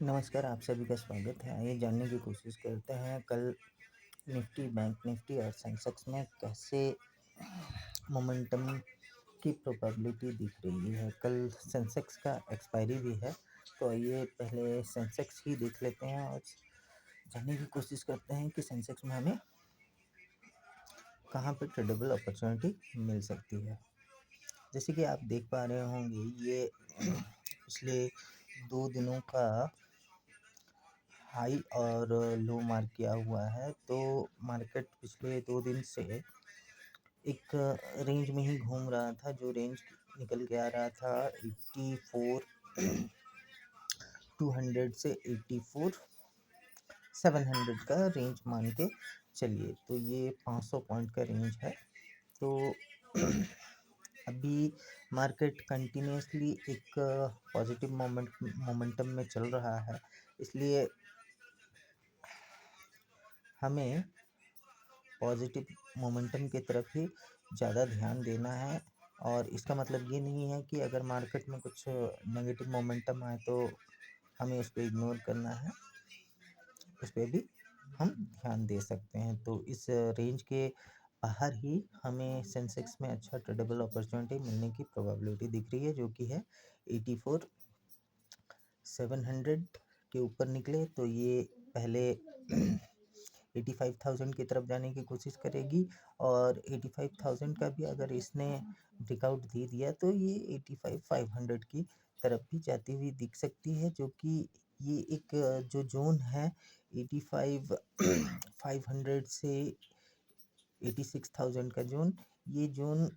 नमस्कार, आप सभी का स्वागत है। आइए जानने की कोशिश करते हैं कल निफ्टी, बैंक निफ्टी और सेंसेक्स में कैसे मोमेंटम की प्रोबेबिलिटी दिख रही है। कल सेंसेक्स का एक्सपायरी भी है, तो आइए पहले सेंसेक्स ही देख लेते हैं और जानने की कोशिश करते हैं कि सेंसेक्स में हमें कहाँ पे ट्रेडेबल अपॉर्चुनिटी मिल सकती है। जैसे कि आप देख पा रहे होंगे, ये पिछले 2 दिनों का हाई और लो मार्क किया हुआ है। तो मार्केट पिछले 2 दिन से एक रेंज में ही घूम रहा था, जो रेंज निकल के आ रहा था 84,200 से 84,700 का रेंज मान के चलिए। तो ये 500 पॉइंट का रेंज है। तो अभी मार्केट कंटिन्यूसली एक पॉजिटिव मोमेंटम में चल रहा है, इसलिए हमें पॉजिटिव मोमेंटम की तरफ ही ज़्यादा ध्यान देना है। और इसका मतलब ये नहीं है कि अगर मार्केट में कुछ नेगेटिव मोमेंटम आए तो हमें उस पर इग्नोर करना है, उस पर भी हम ध्यान दे सकते हैं। तो इस रेंज के बाहर ही हमें सेंसेक्स में अच्छा ट्रेडेबल अपॉर्चुनिटी मिलने की प्रोबेबिलिटी दिख रही है, जो कि है 84,700 के ऊपर निकले तो ये पहले 85,000 की तरफ जाने की कोशिश करेगी, और 85,000 का भी अगर इसने ब्रेकआउट दे दिया तो ये 85,500 की तरफ भी जाती हुई दिख सकती है, जो कि ये एक जो जोन है 85,500 से 86,000 का जोन, ये जोन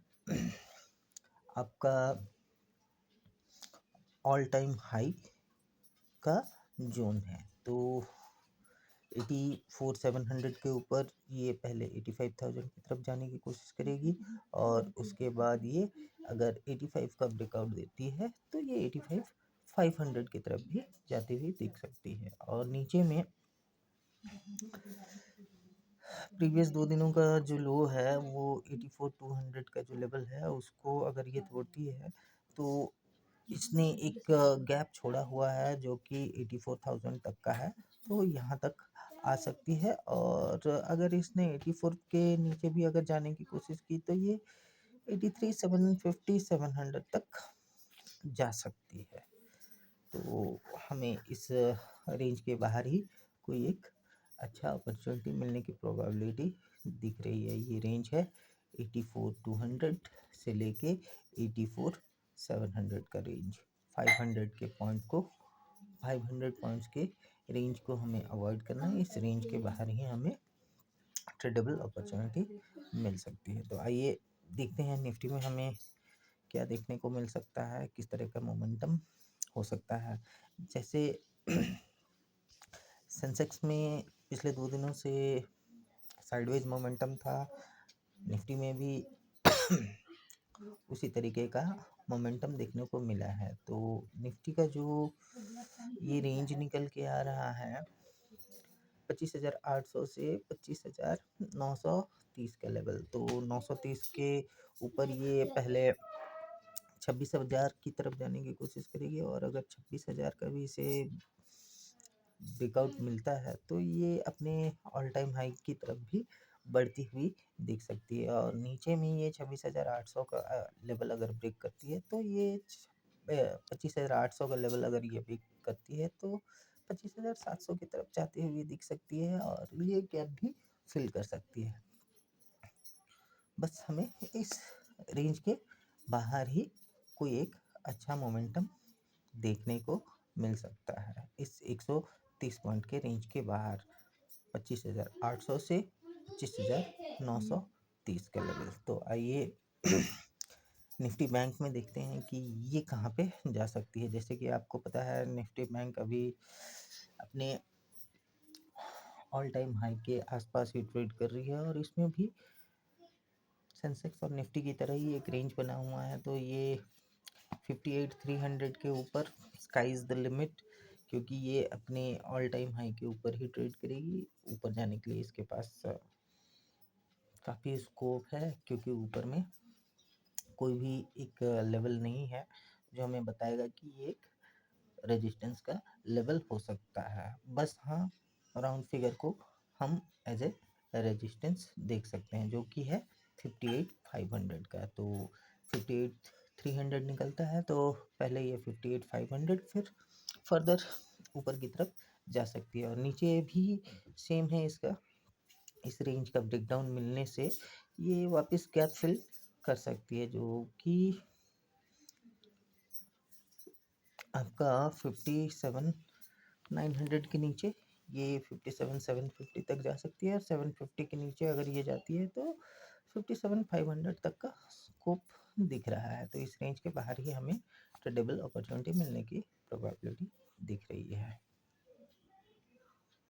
आपका ऑल टाइम हाई का जोन है। तो 84,700 के ऊपर ये पहले 85,000 की तरफ जाने की कोशिश करेगी, और उसके बाद ये अगर 85 का ब्रेकआउट देती है तो ये 85,500 की तरफ भी जाती हुई दिख सकती है। और नीचे में प्रीवियस 2 दिनों का जो लो है वो 84,200 का जो लेवल है उसको अगर ये तोड़ती है तो इसने एक गैप छोड़ा हुआ है जो कि 84,000 तक का है, तो यहाँ तक आ सकती है। और अगर इसने 84 के नीचे भी अगर जाने की कोशिश की तो ये 83,750 700 तक जा सकती है। तो हमें इस रेंज के बाहर ही कोई एक अच्छा अपॉर्चुनिटी मिलने की प्रोबेबिलिटी दिख रही है। ये रेंज है 84,200 से लेके 84,700 का रेंज। 500 के पॉइंट को 500 पॉइंट्स के रेंज को हमें अवॉइड करना है। इस रेंज के बाहर ही हमें ट्रेडेबल अपॉर्चुनिटी मिल सकती है। तो आइए देखते हैं निफ्टी में हमें क्या देखने को मिल सकता है, किस तरह का मोमेंटम हो सकता है। जैसे सेंसेक्स में पिछले 2 दिनों से साइडवेज मोमेंटम था, निफ्टी में भी उसी तरीके का मोमेंटम देखने को मिला है। तो निफ्टी का जो ये रेंज निकल के आ रहा है 25,800 से 25,930 का लेवल, तो 930 के ऊपर ये पहले 26,000 की तरफ जाने की कोशिश करेगी, और अगर 26,000 का भी इसे ब्रेकआउट मिलता है तो ये अपने ऑल टाइम हाई की तरफ भी बढ़ती हुई दिख सकती है। और नीचे में ये 26,800 का लेवल अगर ब्रेक करती है तो ये 25,800 का लेवल अगर ये ब्रेक करती है तो 25,700 की तरफ जाती हुई दिख सकती है, और ये गैप भी फिल कर सकती है। बस हमें इस रेंज के बाहर ही कोई एक अच्छा मोमेंटम देखने को मिल सकता है। इस 130 पॉइंट के रेंज के बाहर 25,800 से 25,930 का लेवल। तो आइए निफ्टी बैंक में देखते हैं कि ये कहाँ पे जा सकती है। जैसे कि आपको पता है निफ्टी बैंक अभी अपने ऑल टाइम हाई के आसपास ही ट्रेड कर रही है, और इसमें भी सेंसेक्स और निफ्टी की तरह ही एक रेंज बना हुआ है। तो ये 58,300 के ऊपर स्काई इज़ द लिमिट, क्योंकि ये अपने ऑल टाइम हाई के ऊपर ही ट्रेड करेगी। ऊपर जाने के लिए इसके पास काफ़ी स्कोप है, क्योंकि ऊपर में कोई भी एक लेवल नहीं है जो हमें बताएगा कि ये एक रेजिस्टेंस का लेवल हो सकता है। बस हाँ, राउंड फिगर को हम एज ए रेजिस्टेंस देख सकते हैं, जो कि है 58,500 का। तो 58,300 निकलता है, तो पहले ये 58,500 फिर फर्दर ऊपर की तरफ जा सकती है। और नीचे भी सेम है इसका, इस रेंज का ब्रेकडाउन मिलने से ये वापस गैप फिल कर सकती है, जो कि आपका 57,900 के नीचे ये 57,750 तक जा सकती है। और 750 के नीचे अगर ये जाती है तो 57,500 तक का स्कोप दिख रहा है। तो इस रेंज के बाहर ही हमें ट्रेडेबल अपॉर्चुनिटी मिलने की प्रोबेबिलिटी दिख रही है।